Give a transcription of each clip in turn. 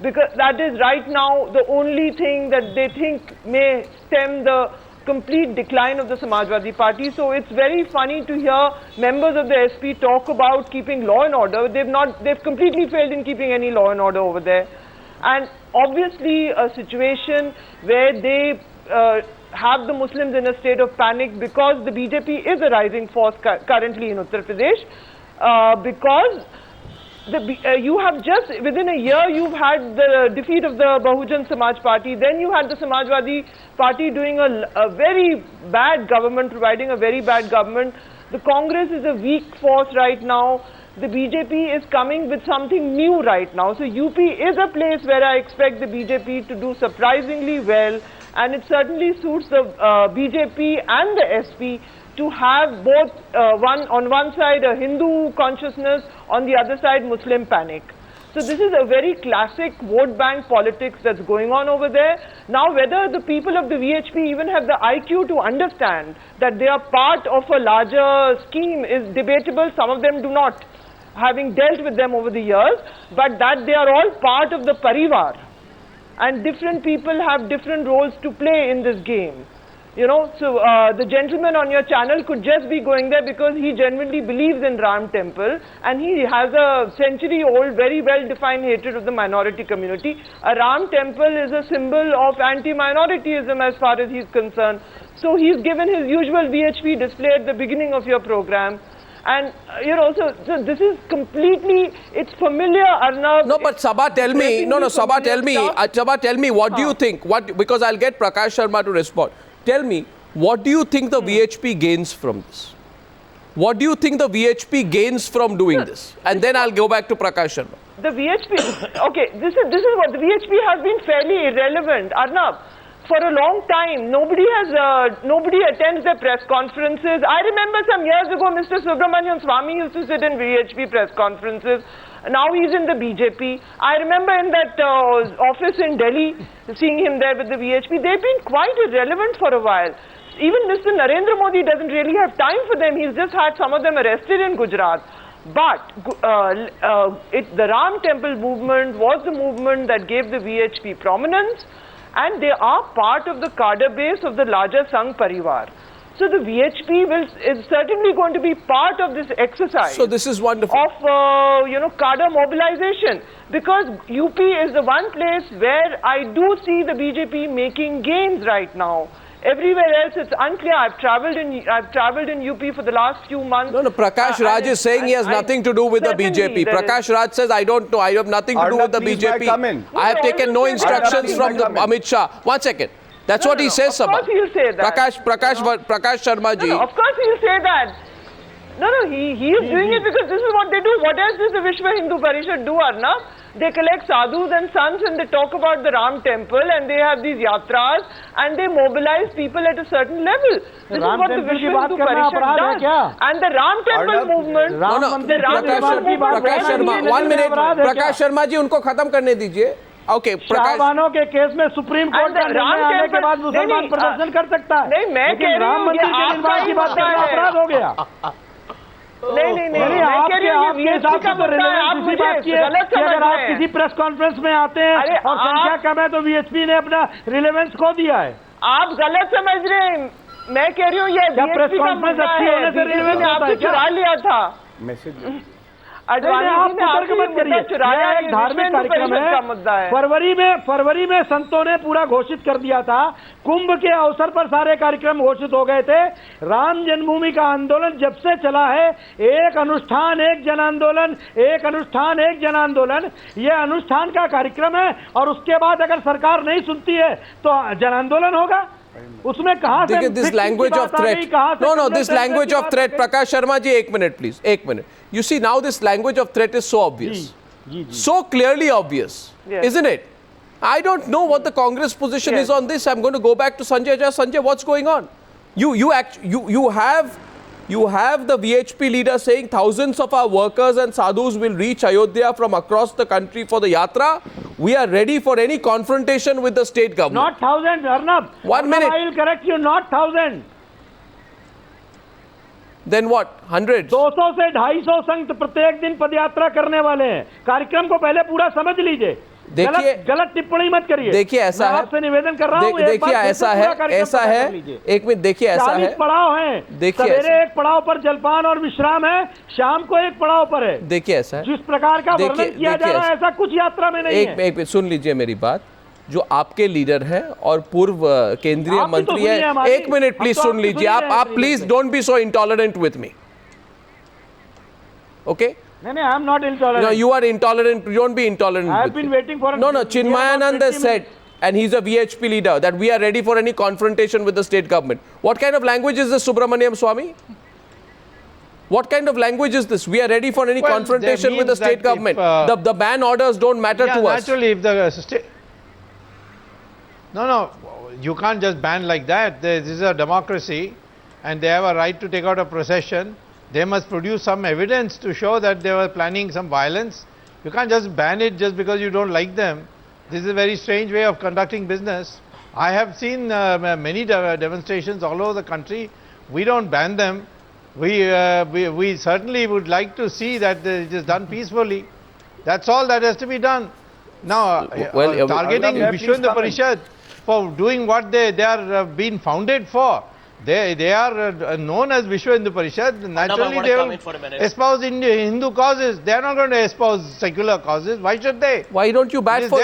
because that is right now the only thing that they think may stem the complete decline of the Samajwadi Party. So it's very funny to hear members of the SP talk about keeping law and order. They've completely failed in keeping any law and order over there. And obviously a situation where they have the Muslims in a state of panic because the BJP is a rising force currently in Uttar Pradesh, because you have just within a year you've had the defeat of the Bahujan Samaj Party, then you had the Samajwadi Party doing a very bad government, providing a very bad government. The Congress is a weak force right now. The BJP is coming with something new right now. So UP is a place where I expect the BJP to do surprisingly well, and it certainly suits the BJP and the SP to have both on one side a Hindu consciousness, on the other side Muslim panic. So this is a very classic vote bank politics that's going on over there. Now whether the people of the VHP even have the IQ to understand that they are part of a larger scheme is debatable. Some of them do not, having dealt with them over the years, but that they are all part of the parivar. And different people have different roles to play in this game. You know, so the gentleman on your channel could just be going there because he genuinely believes in Ram Temple, and he has a century-old, very well-defined hatred of the minority community. A Ram Temple is a symbol of anti-minorityism as far as he's concerned. So he's given his usual VHP display at the beginning of your program. And, you know, so this is completely, it's familiar, Arnav. No, but Sabha, tell me, Sabha, tell me, what do you think? Because I'll get Prakash Sharma to respond. Tell me, what do you think the VHP gains from this? What do you think the VHP gains from doing this? And then I'll go back to Prakash Sharma. The VHP, okay, this is what, the VHP has been fairly irrelevant, Arnav. For a long time, nobody attends their press conferences. I remember some years ago, Mr. Subramanian Swamy used to sit in VHP press conferences. Now he's in the BJP. I remember in that office in Delhi, seeing him there with the VHP. They've been quite irrelevant for a while. Even Mr. Narendra Modi doesn't really have time for them. He's just had some of them arrested in Gujarat. But the Ram Temple movement was the movement that gave the VHP prominence, and they are part of the cadre base of the larger Sangh Parivar. So the VHP is certainly going to be part of this exercise. So this is wonderful. Of, cadre mobilization. Because UP is the one place where I do see the BJP making gains right now. Everywhere else it's unclear. I've travelled in UP for the last few months. No, Prakash Raj is saying he has nothing to do with the BJP. Prakash Raj says, I don't know, I have nothing to do with the BJP. I have taken no instructions from Amit Shah. 1 second. That's what he says, Sabha. Of course he'll say that. Prakash Sharma ji. No, of course he'll say that. No, he is doing it because this is what they do. What else does the Vishwa Hindu Parishad do, Arnav? They collect sadhus and sons and they talk about the Ram Temple and they have these yatras and they mobilize people at a certain level. This is what the Vishwa Hindu Parishad does. And the Ram Temple movement... Prakash Sharma, 1 minute. Prakash Sharma ji, unko khatam karne dijiye. Okay, Shah Bano के case में supreme court का निर्णय आने के बाद मुसलमान प्रदर्शन कर सकता है, लेकिन राम मंदिर के निर्माण की बात करना अपराध हो गया। नहीं, आपके हिसाब से तो रिलेवेंस इसी बात की है कि अगर आप किसी प्रेस कॉन्फ्रेंस में आते हैं और संख्या कम है तो VHP ने अपना रिलेवेंस खो दिया है। आप गलत समझ रहे हैं, मैं कह रही हूँ ये प्रेस कॉन्फ्रेंस अच्छी होने से रिलेवेंस आता है, चुरा लिया था मैसेज। आप तर्क मत करिए, यह एक धार्मिक कार्यक्रम है। फरवरी में संतों ने पूरा घोषित कर दिया था, कुंभ के अवसर पर सारे कार्यक्रम घोषित हो गए थे। राम जन्मभूमि का आंदोलन जब से चला है, एक अनुष्ठान एक जन आंदोलन, एक अनुष्ठान एक जन आंदोलन, यह अनुष्ठान का कार्यक्रम है। और उसके बाद अगर सरकार नहीं सुनती है तो जन आंदोलन होगा। उसमें कहां से this language of threat? No, this language of threat. Prakash Sharma ji, 1 minute, please. 1 minute. You see, now this language of threat is so obvious, so clearly obvious, isn't it? I don't know what the Congress position is on this. I'm going to go back to Sanjay. Sanjay, what's going on? You have the VHP leader saying thousands of our workers and sadhus will reach Ayodhya from across the country for the Yatra. We are ready for any confrontation with the state government. Not thousands, Arnab. 1 minute. I will correct you, not thousands. Then what? Hundreds? 200 से 250 संघ प्रत्येक दिन पदयात्रा करने वाले हैं। कार्यक्रम को पहले पूरा समझ लीजिए। देखिए गलत टिप्पणी मत करिए। देखिए ऐसा है, आपसे निवेदन कर रहा हूं, देखिए ऐसा है, एक मिनट, देखिए ऐसा है, पड़ाव है, देखिए सवेरे एक पड़ाव पर जलपान और विश्राम है, शाम को एक पड़ाव पर है। देखिए ऐसा है, जिस प्रकार का वर्णन किया जा रहा है ऐसा कुछ यात्रा में नहीं है। एक मिनट सुन लीजिए मेरी बात। जो आपके लीडर हैं और पूर्व केंद्रीय मंत्री है, एक मिनट प्लीज सुन लीजिए। आप please don't be so intolerant with me, okay? No, I'm not intolerant. No, you are intolerant. Don't be intolerant. I have been waiting for. No, Chinmayanand has said, and he's a VHP leader, that we are ready for any confrontation with the state government. What kind of language is this, Subramaniam Swamy? What kind of language is this? We are ready for any confrontation with the state government. The ban orders don't matter to us. Naturally, if the state... No, you can't just ban like that. This is a democracy, and they have a right to take out a procession. They must produce some evidence to show that they were planning some violence. You can't just ban it just because you don't like them. This is a very strange way of conducting business. I have seen many demonstrations all over the country. We don't ban them. We certainly would like to see that it is done peacefully. That's all that has to be done. Now, targeting Vishwa Hindu Parishad for doing what they are being founded for. They are known as Vishwa Hindu Parishad. Naturally, they will espouse Hindu causes. They are not going to espouse secular causes. Why should they? Why don't you bat for?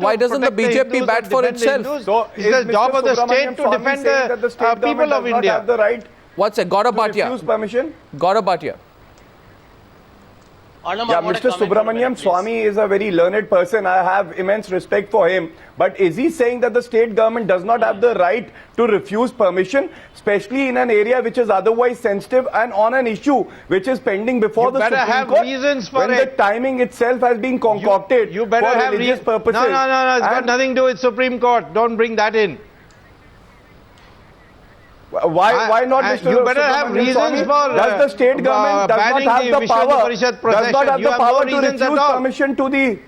Why doesn't the BJP bat for itself? So it's the job of the state to defend the people of India. Have the right. What's a Gaurav Bhatia? Refuse permission. Gaurav Bhatia. Yeah, Mr. Subramaniam Swamy is a very learned person. I have immense respect for him. But is he saying that the state government does not have the right to refuse permission, especially in an area which is otherwise sensitive and on an issue which is pending before the Supreme have Court? Reasons for when it. the timing itself has been concocted you better for have religious purposes. No, it's got nothing to do with Supreme Court. Don't bring that in. Why not, Mr. You better have reasons Swamy? for does the state government does not have the power? Does not have the power to refuse permission to the?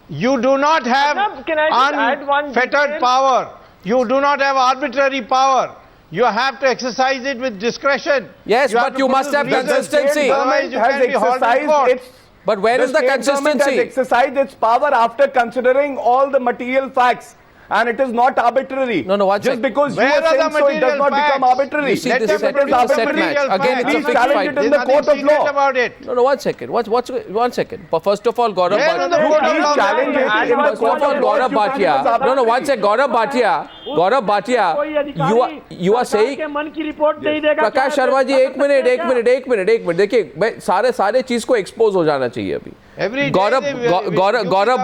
You do not have unfettered power. You do not have arbitrary power. You have to exercise it with discretion. Yes, but you must have consistency. Government has exercised its. But where is the consistency? Has exercised its power after considering all the material facts. And it is not arbitrary. No, just because you are saying so, it does not become arbitrary. You see, this set match. Again, it's a fixed challenge fight. it in the court of law. About it. No, one second. One second. First of all, Gaurav Bhatia. No, one second. Gaurav Bhatia, you are saying. Prakash Sharma ji, एक minute. देखिए, सारे चीज को expose हो जाना चाहिए अभी. Gaurav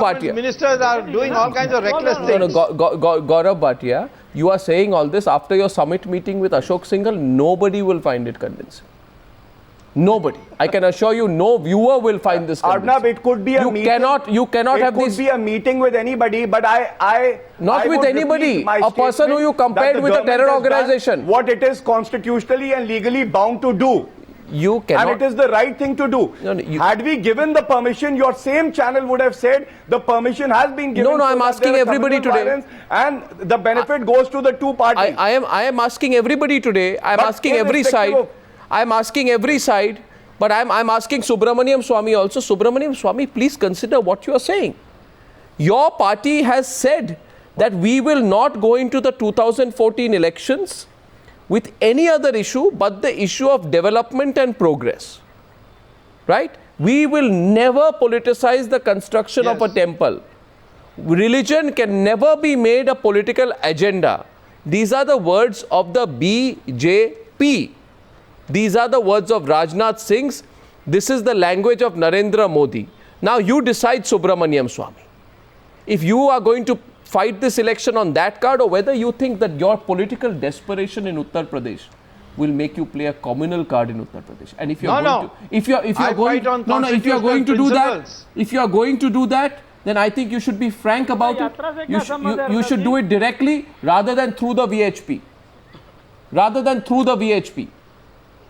Bhatia. Ministers are doing all kinds of reckless things. Gaurav Bhatia, you are saying all this after your summit meeting with Ashok Singhal. Nobody will find it convincing. Nobody. I can assure you, no viewer will find this convincing. Arnab, it could be a meeting. You cannot have this. It could be a meeting with anybody, but not with anybody. A person who you compared with a terror organization. What it is constitutionally and legally bound to do. You cannot. And it is the right thing to do. Had we given the permission, your same channel would have said the permission has been given. No, I'm asking everybody today. And the benefit goes to the two parties. I am asking everybody today. I'm asking every side. I'm asking every side. But I'm asking Subramaniam Swamy also. Subramaniam Swamy, please consider what you are saying. Your party has said that we will not go into the 2014 elections with any other issue but the issue of development and progress, right? We will never politicize the construction of a temple. Religion can never be made a political agenda. These are the words of the BJP. These are the words of Rajnath Singh's. This is the language of Narendra Modi. Now you decide, Subramaniam Swamy, if you are going to fight this election on that card, or whether you think that your political desperation in Uttar Pradesh will make you play a communal card in Uttar Pradesh. And if you are going to do that, then I think you should be frank about it. You should do it directly rather than through the VHP.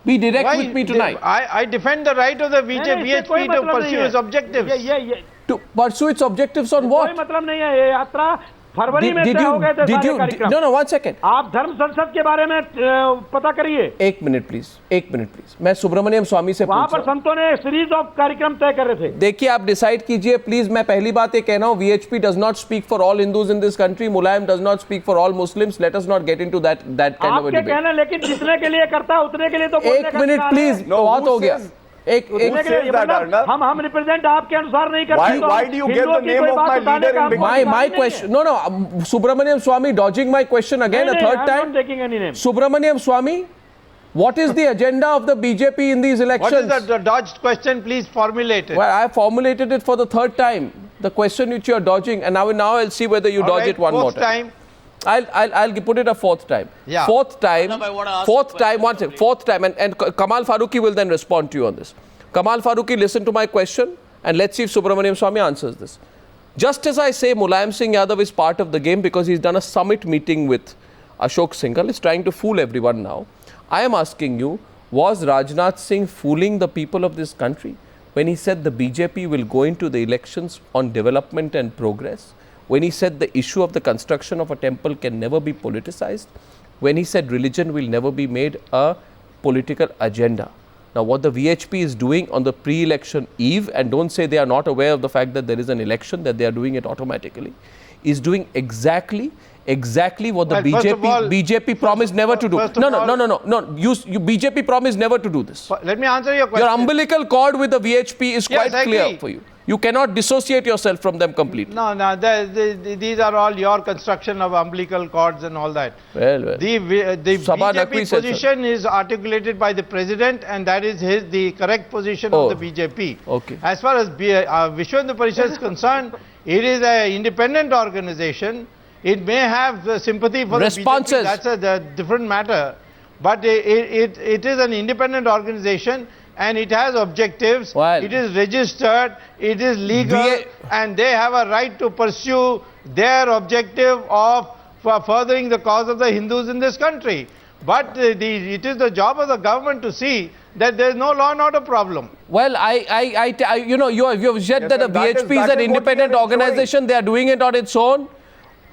Be direct with me tonight. I defend the right of the VHP to pursue its objectives. To pursue its objectives on what? कोई मतलब नहीं है ये यात्रा फरवरी में तय हो गए थे सारे कार्यक्रम। No, one second. आप धर्म संसद के बारे में पता करिए। एक मिनट प्लीज। मैं सुब्रमण्यम स्वामी से वहां पर संतों ने सीरीज ऑफ कार्यक्रम तय कर रहे थे। देखिए, आप डिसाइड कीजिए प्लीज। मैं पहली बात ये कहना हूं, VHP does not speak for all Hindus in this country, Mulayam does not speak for all Muslims. Let us not get into that kind of a debate. कहना, लेकिन जितने के लिए करता है उतने के लिए तो एक मिनट प्लीज, बहुत हो गया। हम रिप्रेजेंट आपके अनुसार नहीं करते। Why do you give the name of my leader in between? My question. No, Subramaniam Swamy dodging my question again a third time. I'm not taking any name. Subramaniam Swamy, what is the agenda of the BJP in these elections? What is the dodged question? Please formulate it. Well, I formulated it for the third time. The question which you are dodging, and now I'll see whether you dodge it one more time. I'll put it a fourth time. Yeah. Fourth time, and Kamal Farooqi will then respond to you on this. Kamal Farooqi, listen to my question, and let's see if Subramaniam Swamy answers this. Just as I say Mulayam Singh Yadav is part of the game because he's done a summit meeting with Ashok Singhal, is trying to fool everyone now. I am asking you, was Rajnath Singh fooling the people of this country when he said the BJP will go into the elections on development and progress? When he said the issue of the construction of a temple can never be politicized, when he said religion will never be made a political agenda. Now, what the VHP is doing on the pre-election eve, and don't say they are not aware of the fact that there is an election, that they are doing it automatically, is doing exactly what the BJP promised never to do. No. BJP promised never to do this. Let me answer your question. Your umbilical cord with the VHP is quite clear for you. You cannot dissociate yourself from them completely. No, these are all your construction of umbilical cords and all that. Well. The BJP position is articulated by the President, and that is the correct position of the BJP. Okay. As far as Vishwa Hindu Parishad is concerned, it is an independent organization. It may have sympathy for responses. The BJP, that's a different matter. But it is an independent organization, and it has objectives. Well, it is registered, it is legal, and they have a right to pursue their objective of furthering the cause of the Hindus in this country. But it is the job of the government to see that there is no law and order problem. Well, you have said that the BHP is an independent organization. They are doing it on its own.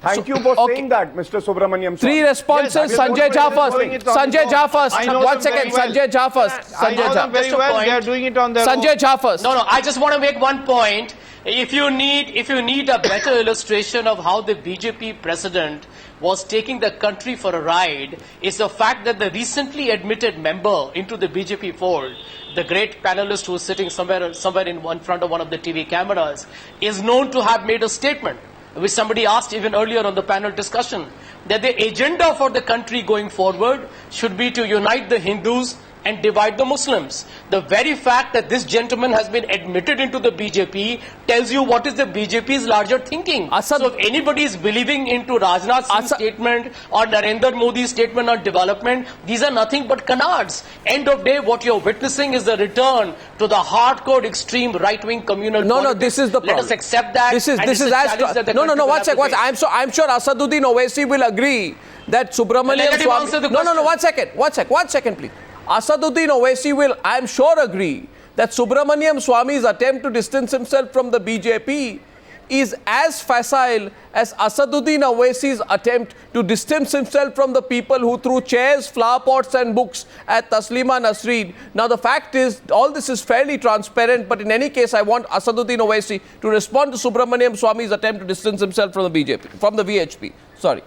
Thank you for saying that, Mr. Subramaniam. Three responses. Yes, Sanjay Jha first. Sanjay Jha first. 1 second. Well. Sanjay Jha first. Sanjay Jha. Very well. They are doing it on their own. Sanjay Jha first. No. I just want to make one point. If you need a better illustration of how the BJP president was taking the country for a ride, is the fact that the recently admitted member into the BJP fold, the great panelist who is sitting somewhere in front of one of the TV cameras, is known to have made a statement, which somebody asked even earlier on the panel discussion, that the agenda for the country going forward should be to unite the Hindus and divide the Muslims. The very fact that this gentleman has been admitted into the BJP tells you what is the BJP's larger thinking. So if anybody is believing into Rajnath Singh's statement or Narendra Modi's statement on development, these are nothing but canards. End of day, what you're witnessing is the return to the hardcore, extreme, right-wing communal politics. No, this is the problem. Let us accept that. This is as no. One second. I'm sure Asaduddin Owaisi will agree that Subramaniam Swamy. No. 1 second, please. Asaduddin Owaisi will, I am sure, agree that Subramaniam Swamy's attempt to distance himself from the BJP is as facile as Asaduddin Owaisi's attempt to distance himself from the people who threw chairs, flower pots and books at Taslima Nasreen. Now the fact is, all this is fairly transparent, but in any case, I want Asaduddin Owaisi to respond to Subramaniam Swamy's attempt to distance himself from the BJP, from the VHP. Sorry.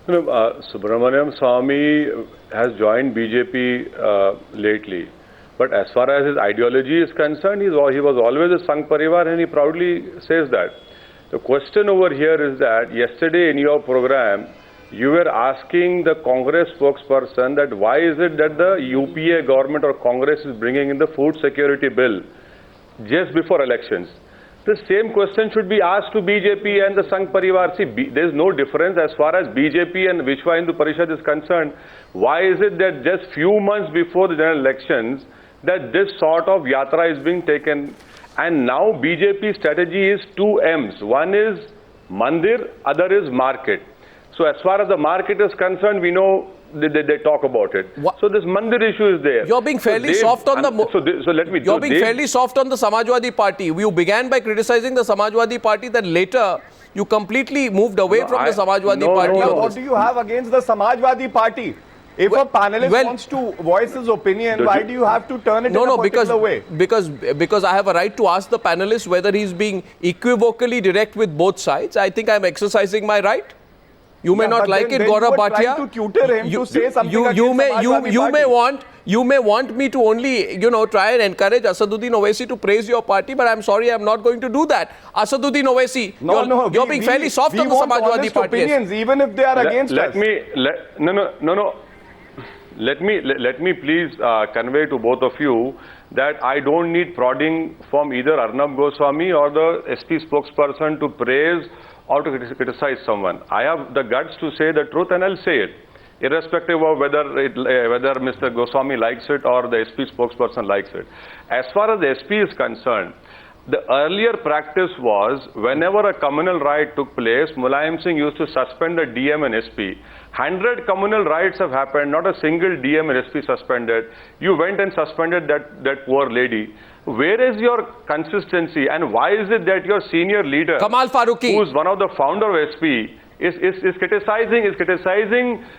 Subramaniam Swamy has joined BJP lately, but as far as his ideology is concerned, he was always a Sangh Parivar, and he proudly says that. The question over here is that yesterday in your program, you were asking the Congress spokesperson that why is it that the UPA government or Congress is bringing in the food security bill just before elections. The same question should be asked to BJP and the Sangh Parivar. See, there is no difference as far as BJP and Vishwa Hindu Parishad is concerned. Why is it that just few months before the general elections that this sort of yatra is being taken? And now BJP strategy is 2 M's. One is mandir, other is market. So as far as the market is concerned, we know they talk about it. What? So this mandir issue is there. You're being fairly soft on the... You're being fairly soft on the Samajwadi Party. You began by criticizing the Samajwadi Party, then later you completely moved away from the Samajwadi Party. What do you have against the Samajwadi Party? If a panelist wants to voice his opinion, why do you have to turn it in a particular way? Because I have a right to ask the panelist whether he's being equivocally direct with both sides. I think I'm exercising my right. You may not like it, Gaurav Bhatia. To tutor him to say something you may want me to only, try and encourage Asaduddin Owaisi to praise your party, but I'm sorry, I'm not going to do that. Asaduddin Owaisi, you're being fairly soft on the Samajwadi Party. Opinions, even if they are against us. Let me please convey to both of you that I don't need prodding from either Arnab Goswami or the SP spokesperson to praise or to criticize someone. I have the guts to say the truth and I'll say it, irrespective of whether Mr. Goswami likes it or the SP spokesperson likes it. As far as the SP is concerned, the earlier practice was whenever a communal riot took place, Mulayam Singh used to suspend a DM and SP. 100 communal riots have happened, not a single DM and SP suspended. You went and suspended that poor lady. Where is your consistency, and why is it that your senior leader, Kamal Farooqi, who is one of the founder of SP, is criticizing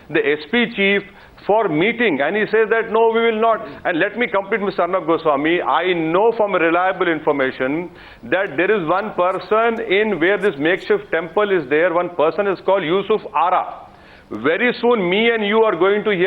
the SP chief for meeting, and he says that no, we will not. And let me complete Mr. Arnab Goswami. I know from reliable information that there is one person in where this makeshift temple is there. One person is called Yusuf Ara. Very soon, me and you are going to hear